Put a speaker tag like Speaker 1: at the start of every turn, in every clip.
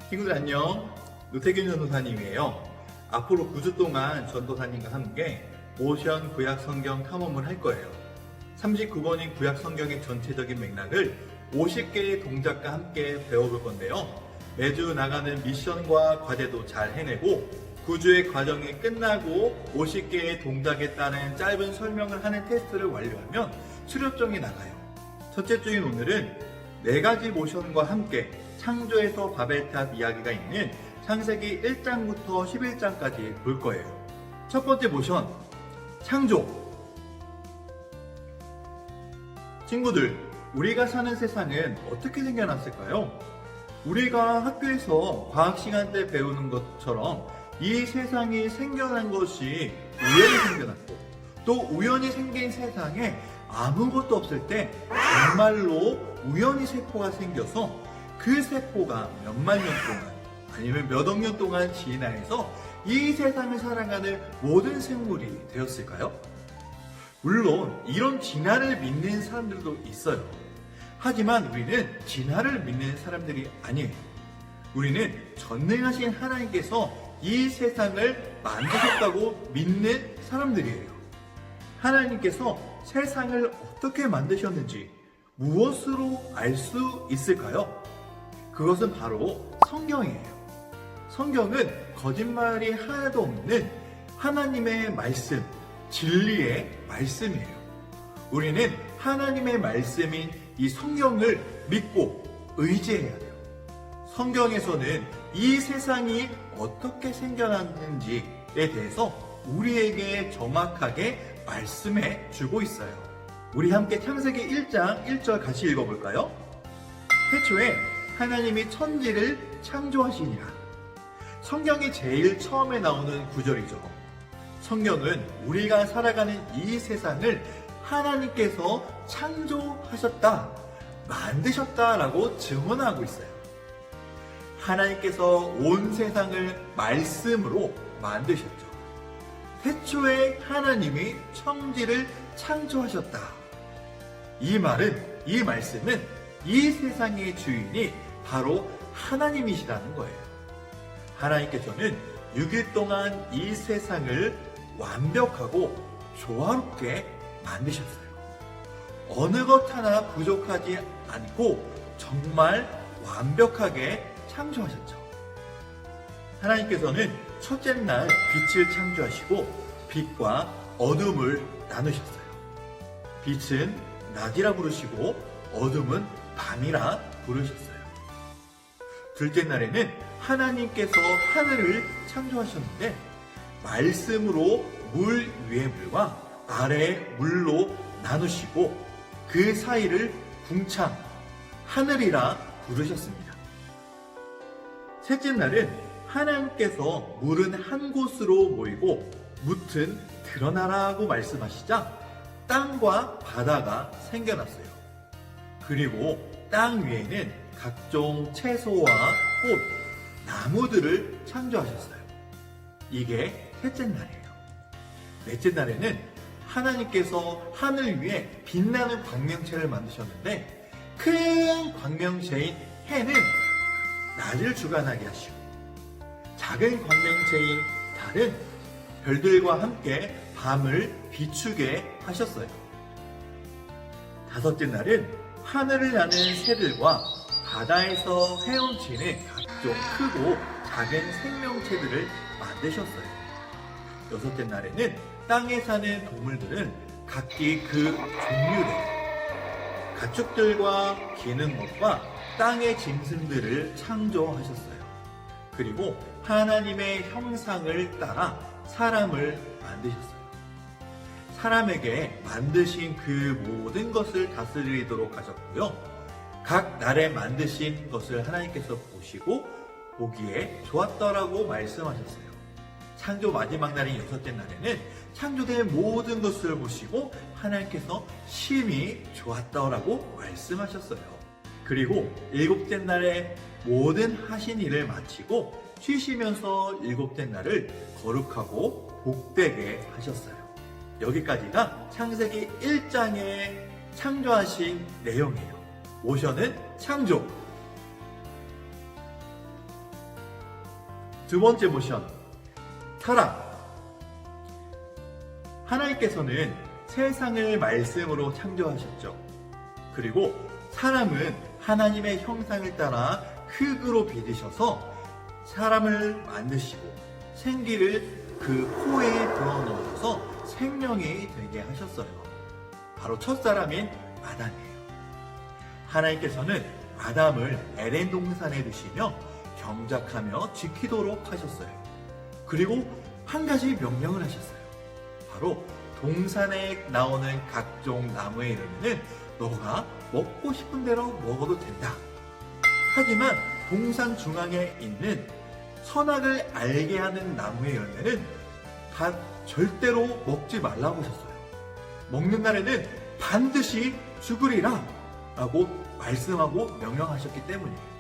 Speaker 1: 친구들 안녕. 노태균 전도사님이에요. 앞으로 9주 동안 전도사님과 함께 모션 구약 성경 탐험을 할 거예요. 39번인 구약 성경의 전체적인 맥락을 50개의 동작과 함께 배워볼 건데요. 매주 나가는 미션과 과제도 잘 해내고 9주의 과정이 끝나고 50개의 동작에 따른 짧은 설명을 하는 테스트를 완료하면 수료증이 나가요. 첫째 주인 오늘은 4가지 모션과 함께 창조에서 바벨탑 이야기가 있는 창세기 1장부터 11장까지 볼 거예요. 첫 번째 모션, 창조. 친구들, 우리가 사는 세상은 어떻게 생겨났을까요? 우리가 학교에서 과학 시간 때 배우는 것처럼 이 세상이 생겨난 것이 우연히 생겨났고, 또 우연히 생긴 세상에 아무것도 없을 때 정말로 우연히 세포가 생겨서 그 세포가 몇만 년 동안 아니면 몇 억 년 동안 진화해서 이 세상을 살아가는 모든 생물이 되었을까요? 물론 이런 진화를 믿는 사람들도 있어요. 하지만 우리는 진화를 믿는 사람들이 아니에요. 우리는 전능하신 하나님께서 이 세상을 만드셨다고 믿는 사람들이에요. 하나님께서 세상을 어떻게 만드셨는지 무엇으로 알 수 있을까요? 그것은 바로 성경이에요. 성경은 거짓말이 하나도 없는 하나님의 말씀, 진리의 말씀이에요. 우리는 하나님의 말씀인 이 성경을 믿고 의지해야 돼요. 성경에서는 이 세상이 어떻게 생겨났는지에 대해서 우리에게 정확하게 말씀해 주고 있어요. 우리 함께 창세기 1장 1절 같이 읽어볼까요? 태초에 하나님이 천지를 창조하시니라. 성경이 제일 처음에 나오는 구절이죠. 성경은 우리가 살아가는 이 세상을 하나님께서 창조하셨다, 만드셨다라고 증언하고 있어요. 하나님께서 온 세상을 말씀으로 만드셨죠. 태초에 하나님이 천지를 창조하셨다. 이 말씀은 이 세상의 주인이 바로 하나님이시라는 거예요. 하나님께서는 6일 동안 이 세상을 완벽하고 조화롭게 만드셨어요. 어느 것 하나 부족하지 않고 정말 완벽하게 창조하셨죠. 하나님께서는 첫째 날 빛을 창조하시고 빛과 어둠을 나누셨어요. 빛은 낮이라 부르시고 어둠은 밤이라 부르셨어요. 둘째 날에는 하나님께서 하늘을 창조하셨는데 말씀으로 물 위의 물과 아래의 물로 나누시고 그 사이를 궁창, 하늘이라 부르셨습니다. 셋째 날은 하나님께서 물은 한 곳으로 모이고 뭇은 드러나라고 말씀하시자 땅과 바다가 생겨났어요. 그리고 땅 위에는 각종 채소와 꽃, 나무들을 창조하셨어요. 이게 셋째 날이에요. 넷째 날에는 하나님께서 하늘 위에 빛나는 광명체를 만드셨는데 큰 광명체인 해는 낮을 주관하게 하시고 작은 광명체인 달은 별들과 함께 밤을 비추게 하셨어요. 다섯째 날은 하늘을 나는 새들과 바다에서 헤엄치는 각종 크고 작은 생명체들을 만드셨어요. 여섯째 날에는 땅에 사는 동물들은 각기 그 종류대로 가축들과 기는 것과 땅의 짐승들을 창조하셨어요. 그리고 하나님의 형상을 따라 사람을 만드셨어요. 사람에게 만드신 그 모든 것을 다스리도록 하셨고요. 각 날에 만드신 것을 하나님께서 보시고 보기에 좋았더라고 말씀하셨어요. 창조 마지막 날인 여섯째 날에는 창조된 모든 것을 보시고 하나님께서 심히 좋았더라고 말씀하셨어요. 그리고 일곱째 날에 모든 하신 일을 마치고 쉬시면서 일곱째 날을 거룩하고 복되게 하셨어요. 여기까지가 창세기 1장에 창조하신 내용이에요. 모션은 창조. 두 번째 모션, 타락. 하나님께서는 세상을 말씀으로 창조하셨죠. 그리고 사람은 하나님의 형상을 따라 흙으로 빚으셔서 사람을 만드시고 생기를 그 코에 불어넣어서 생명이 되게 하셨어요. 바로 첫사람인 아담이에요. 하나님께서는 아담을 에덴 동산에 두시며 경작하며 지키도록 하셨어요. 그리고 한 가지 명령을 하셨어요. 바로 동산에 나오는 각종 나무의 열매는 너가 먹고 싶은 대로 먹어도 된다. 하지만 동산 중앙에 있는 선악을 알게 하는 나무의 열매는 다 절대로 먹지 말라고 하셨어요. 먹는 날에는 반드시 죽으리라 라고 말씀하고 명령하셨기 때문이에요.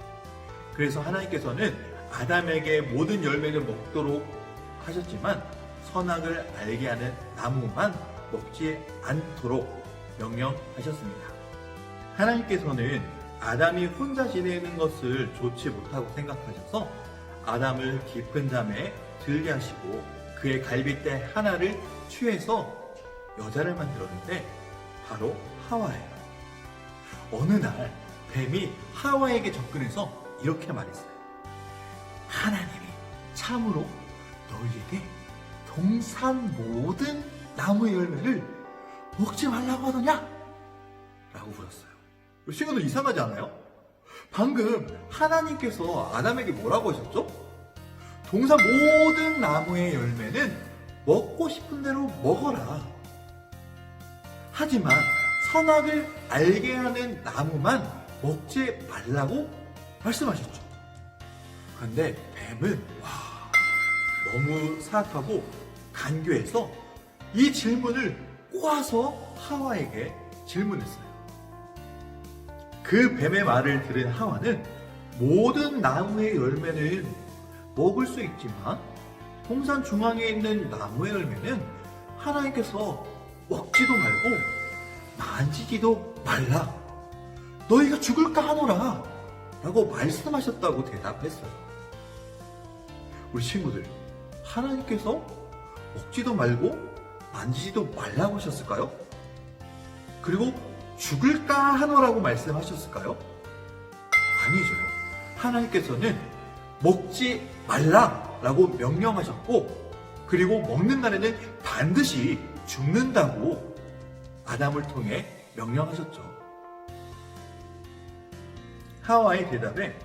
Speaker 1: 그래서 하나님께서는 아담에게 모든 열매를 먹도록 하셨지만 선악을 알게 하는 나무만 먹지 않도록 명령하셨습니다. 하나님께서는 아담이 혼자 지내는 것을 좋지 못하고 생각하셔서 아담을 깊은 잠에 들게 하시고 그의 갈빗대 하나를 취해서 여자를 만들었는데 바로 하와예요. 어느 날 뱀이 하와에게 접근해서 이렇게 말했어요. 하나님이 참으로 너희에게 동산 모든 나무의 열매를 먹지 말라고 하더냐? 라고 물었어요. 친구들 이상하지 않아요? 방금 하나님께서 아담에게 뭐라고 하셨죠? 동산 모든 나무의 열매는 먹고 싶은 대로 먹어라. 하지만 선악을 알게 하는 나무만 먹지 말라고 말씀하셨죠. 그런데 뱀은 너무 사악하고 간교해서 이 질문을 꼬아서 하와에게 질문했어요. 그 뱀의 말을 들은 하와는 모든 나무의 열매는 먹을 수 있지만 동산 중앙에 있는 나무의 열매는 하나님께서 먹지도 말고 만지지도 말라. 너희가 죽을까 하노라 라고 말씀하셨다고 대답했어요. 우리 친구들, 하나님께서 먹지도 말고 만지지도 말라고 하셨을까요? 그리고 죽을까 하노라고 말씀하셨을까요? 아니죠. 하나님께서는 먹지 말라라고 명령하셨고, 그리고 먹는 날에는 반드시 죽는다고 아담을 통해 명령하셨죠. 하와의 대답에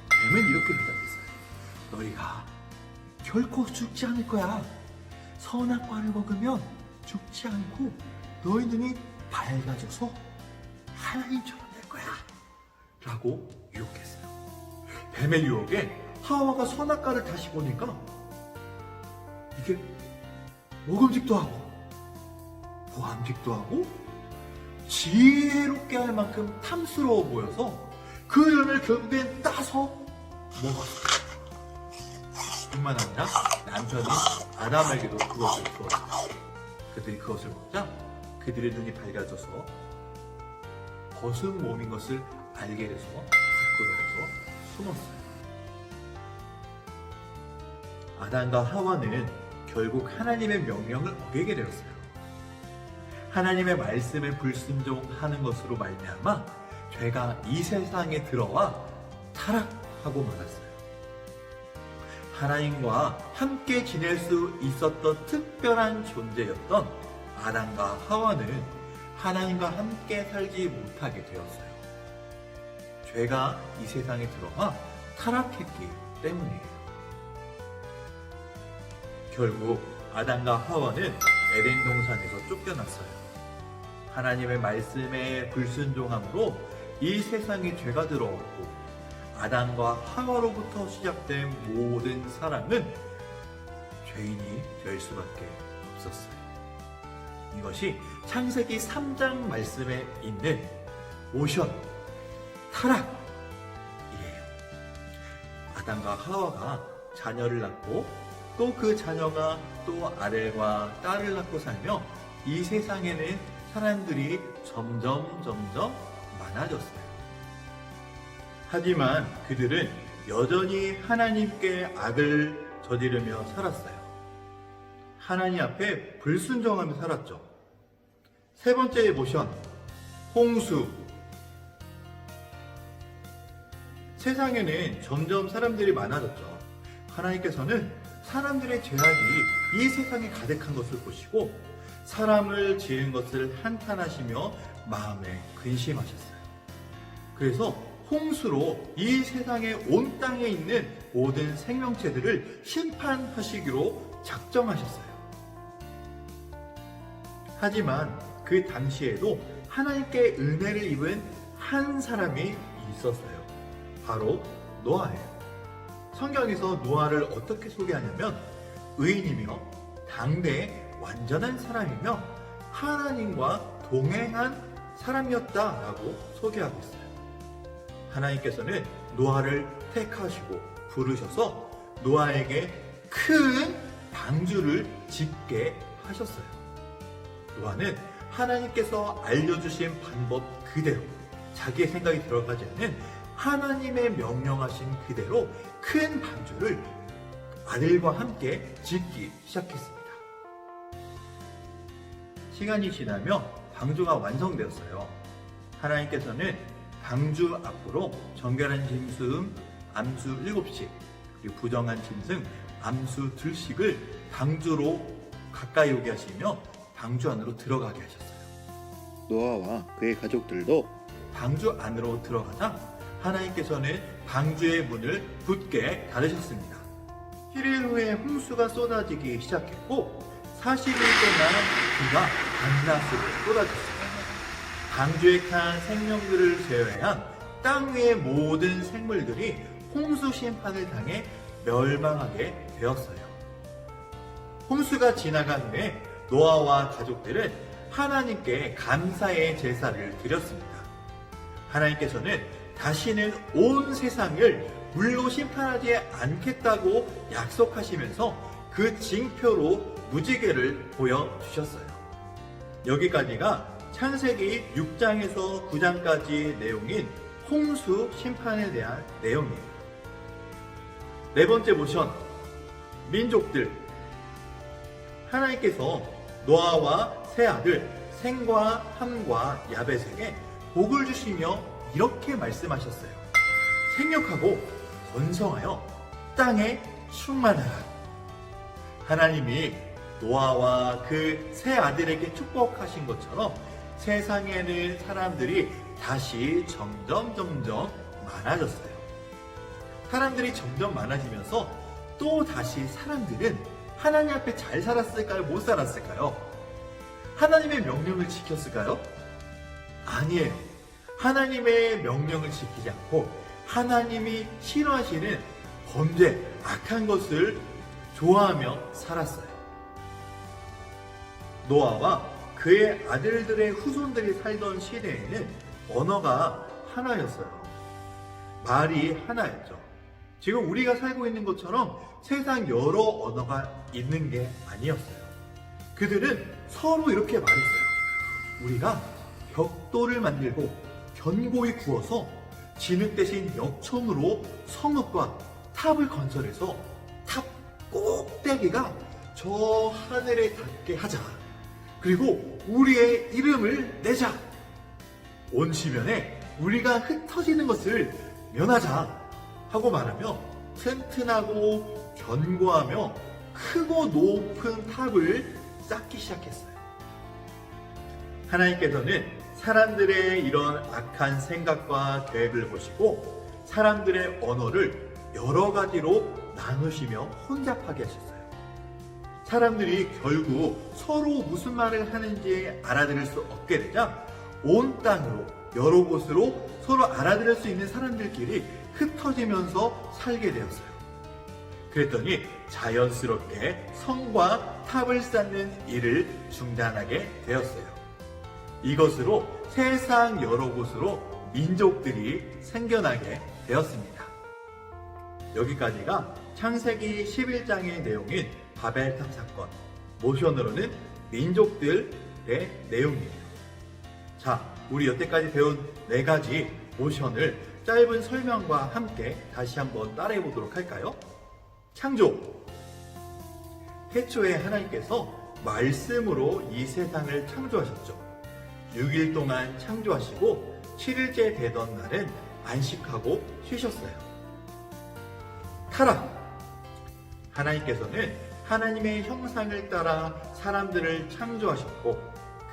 Speaker 1: 뱀은 이렇게 대답했어요. 너희가 결코 죽지 않을 거야. 선악 과를 먹으면 죽지 않고 너희 눈이 밝아져서 하나님처럼 될 거야 라고 유혹했어요. 뱀의 유혹에 하와가 선악과를 다시 보니까 이게 먹음직도 하고 보암직도 하고 지혜롭게 할 만큼 탐스러워 보여서 그 열매를 결국엔 따서 먹었어요. 뿐만 아니라 남편이 아담에게도 그것을 주었어요. 그들이 그것을 먹자 그들의 눈이 밝아져서 거승 몸인 것을 알게 돼서 부끄러워서 숨었어요. 아담과 하와는 결국 하나님의 명령을 어기게 되었어요. 하나님의 말씀에 불순종하는 것으로 말미암아 죄가 이 세상에 들어와 타락하고 말았어요. 하나님과 함께 지낼 수 있었던 특별한 존재였던 아담과 하와는 하나님과 함께 살지 못하게 되었어요. 죄가 이 세상에 들어와 타락했기 때문이에요. 결국 아담과 하와는 에덴 동산에서 쫓겨났어요. 하나님의 말씀에 불순종함으로 이 세상에 죄가 들어왔고 아담과 하와로부터 시작된 모든 사람은 죄인이 될 수밖에 없었어요. 이것이 창세기 3장 말씀에 있는 모션, 타락이에요. 아담과 하와가 자녀를 낳고 또 그 자녀가 또 아들과 딸을 낳고 살며 이 세상에는 사람들이 점점 많아졌어요. 하지만 그들은 여전히 하나님께 악을 저지르며 살았어요. 하나님 앞에 불순종하며 살았죠. 세 번째 모션, 홍수. 세상에는 점점 사람들이 많아졌죠. 하나님께서는 사람들의 죄악이 이 세상에 가득한 것을 보시고 사람을 지은 것을 한탄하시며 마음에 근심하셨어요. 그래서 홍수로 이 세상의 온 땅에 있는 모든 생명체들을 심판하시기로 작정하셨어요. 하지만 그 당시에도 하나님께 은혜를 입은 한 사람이 있었어요. 바로 노아예요. 성경에서 노아를 어떻게 소개하냐면 의인이며 당대의 완전한 사람이며 하나님과 동행한 사람이었다라고 소개하고 있어요. 하나님께서는 노아를 택하시고 부르셔서 노아에게 큰 방주를 짓게 하셨어요. 노아는 하나님께서 알려주신 방법 그대로 자기의 생각이 들어가지 않는 하나님의 명령하신 그대로 큰 방주를 아들과 함께 짓기 시작했습니다. 시간이 지나며 방주가 완성되었어요. 하나님께서는 방주 앞으로 정결한 짐승 암수 7씩 그리고 부정한 짐승 암수 2씩을 방주로 가까이 오게 하시며 방주 안으로 들어가게 하셨어요.
Speaker 2: 노아와 그의 가족들도
Speaker 1: 방주 안으로 들어가자 하나님께서는 방주의 문을 굳게 닫으셨습니다. 7일 후에 홍수가 쏟아지기 시작했고 40일 동안 비가 밤낮으로 쏟아졌어요. 방주에 탄 생명들을 제외한 땅 위의 모든 생물들이 홍수 심판을 당해 멸망하게 되었어요. 홍수가 지나간 후에 노아와 가족들은 하나님께 감사의 제사를 드렸습니다. 하나님께서는 다시는 온 세상을 물로 심판하지 않겠다고 약속하시면서 그 징표로 무지개를 보여주셨어요. 여기까지가 창세기 6장에서 9장까지 내용인 홍수 심판에 대한 내용이에요. 네 번째 모션, 민족들. 하나님께서 노아와 세 아들 셈과 함과 야벳에게 복을 주시며 이렇게 말씀하셨어요. 생육하고 번성하여 땅에 충만하라. 하나님이 노아와 그 세 아들에게 축복하신 것처럼 세상에는 사람들이 다시 점점 많아졌어요. 사람들이 점점 많아지면서 또 다시 사람들은 하나님 앞에 잘 살았을까요? 못 살았을까요? 하나님의 명령을 지켰을까요? 아니에요. 하나님의 명령을 지키지 않고 하나님이 싫어하시는 범죄, 악한 것을 좋아하며 살았어요. 노아와 그의 아들들의 후손들이 살던 시대에는 언어가 하나였어요. 말이 하나였죠. 지금 우리가 살고 있는 것처럼 세상 여러 언어가 있는 게 아니었어요. 그들은 서로 이렇게 말했어요. 우리가 벽돌을 만들고 견고히 구워서 진흙 대신 역청으로 성읍과 탑을 건설해서 탑 꼭대기가 저 하늘에 닿게 하자. 그리고 우리의 이름을 내자. 온 지면에 우리가 흩어지는 것을 면하자 하고 말하며 튼튼하고 견고하며 크고 높은 탑을 쌓기 시작했어요. 하나님께서는 사람들의 이런 악한 생각과 계획을 보시고 사람들의 언어를 여러 가지로 나누시며 혼잡하게 하셨어요. 사람들이 결국 서로 무슨 말을 하는지 알아들을 수 없게 되자 온 땅으로 여러 곳으로 서로 알아들을 수 있는 사람들끼리 흩어지면서 살게 되었어요. 그랬더니 자연스럽게 성과 탑을 쌓는 일을 중단하게 되었어요. 이것으로 세상 여러 곳으로 민족들이 생겨나게 되었습니다. 여기까지가 창세기 11장의 내용인 바벨탑 사건, 모션으로는 민족들의 내용이에요. 자, 우리 여태까지 배운 4가지 모션을 짧은 설명과 함께 다시 한번 따라해 보도록 할까요? 창조, 태초에 하나님께서 말씀으로 이 세상을 창조하셨죠. 6일 동안 창조하시고 7일째 되던 날은 안식하고 쉬셨어요. 타락. 하나님께서는 하나님의 형상을 따라 사람들을 창조하셨고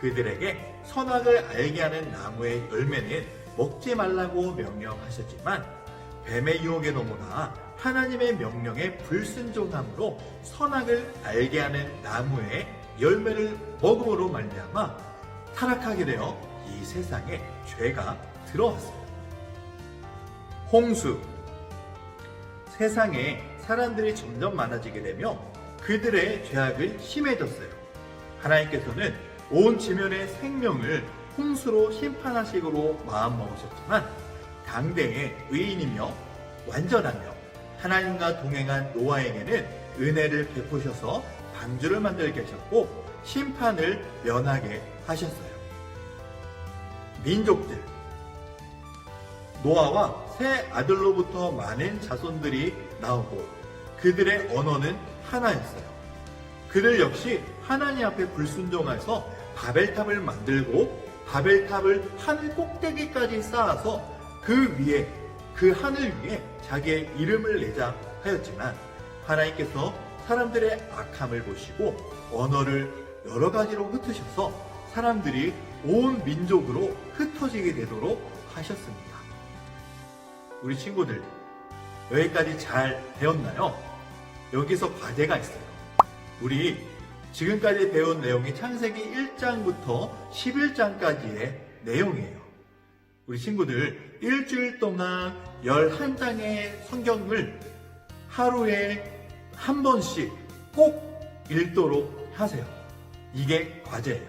Speaker 1: 그들에게 선악을 알게 하는 나무의 열매는 먹지 말라고 명령하셨지만 뱀의 유혹에 넘어가 하나님의 명령에 불순종함으로 선악을 알게 하는 나무의 열매를 먹음으로 말미암아 타락하게 되어 이 세상에 죄가 들어왔어요. 홍수. 세상에 사람들이 점점 많아지게 되며 그들의 죄악은 심해졌어요. 하나님께서는 온 지면의 생명을 홍수로 심판하시기로 마음먹으셨지만 당대의 의인이며 완전하며 하나님과 동행한 노아에게는 은혜를 베푸셔서 방주를 만들게 하셨고 심판을 면하게 하셨어요. 민족들. 노아와 세 아들로부터 많은 자손들이 나오고 그들의 언어는 하나였어요. 그들 역시 하나님 앞에 불순종해서 바벨탑을 만들고 바벨탑을 하늘 꼭대기까지 쌓아서 그 하늘 위에 자기의 이름을 내자 하였지만 하나님께서 사람들의 악함을 보시고 언어를 여러 가지로 흩으셔서 사람들이 온 민족으로 흩어지게 되도록 하셨습니다. 우리 친구들, 여기까지 잘 배웠나요? 여기서 과제가 있어요. 우리 지금까지 배운 내용이 창세기 1장부터 11장까지의 내용이에요. 우리 친구들 일주일 동안 11장의 성경을 하루에 한 번씩 꼭 읽도록 하세요. 이게 과제예요.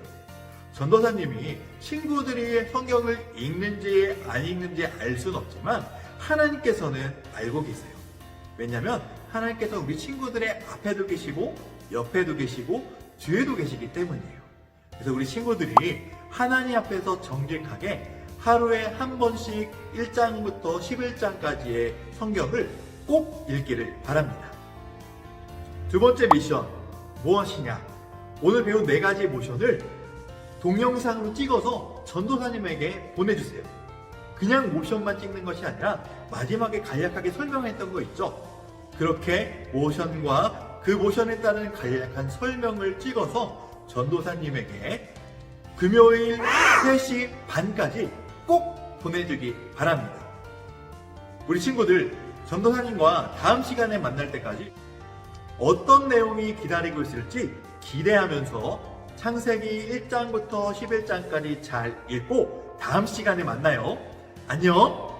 Speaker 1: 전도사님이 친구들이 성경을 읽는지 안 읽는지 알 수는 없지만 하나님께서는 알고 계세요. 왜냐하면 하나님께서 우리 친구들의 앞에도 계시고 옆에도 계시고 뒤에도 계시기 때문이에요. 그래서 우리 친구들이 하나님 앞에서 정직하게 하루에 한 번씩 1장부터 11장까지의 성경을 꼭 읽기를 바랍니다. 두 번째 미션 무엇이냐? 오늘 배운 4가지 모션을 동영상으로 찍어서 전도사님에게 보내주세요. 그냥 모션만 찍는 것이 아니라 마지막에 간략하게 설명했던 거 있죠? 그렇게 모션과 그 모션에 따른 간략한 설명을 찍어서 전도사님에게 금요일 3시 반까지 꼭 보내주기 바랍니다. 우리 친구들, 전도사님과 다음 시간에 만날 때까지 어떤 내용이 기다리고 있을지 기대하면서 창세기 1장부터 11장까지 잘 읽고 다음 시간에 만나요. 안녕!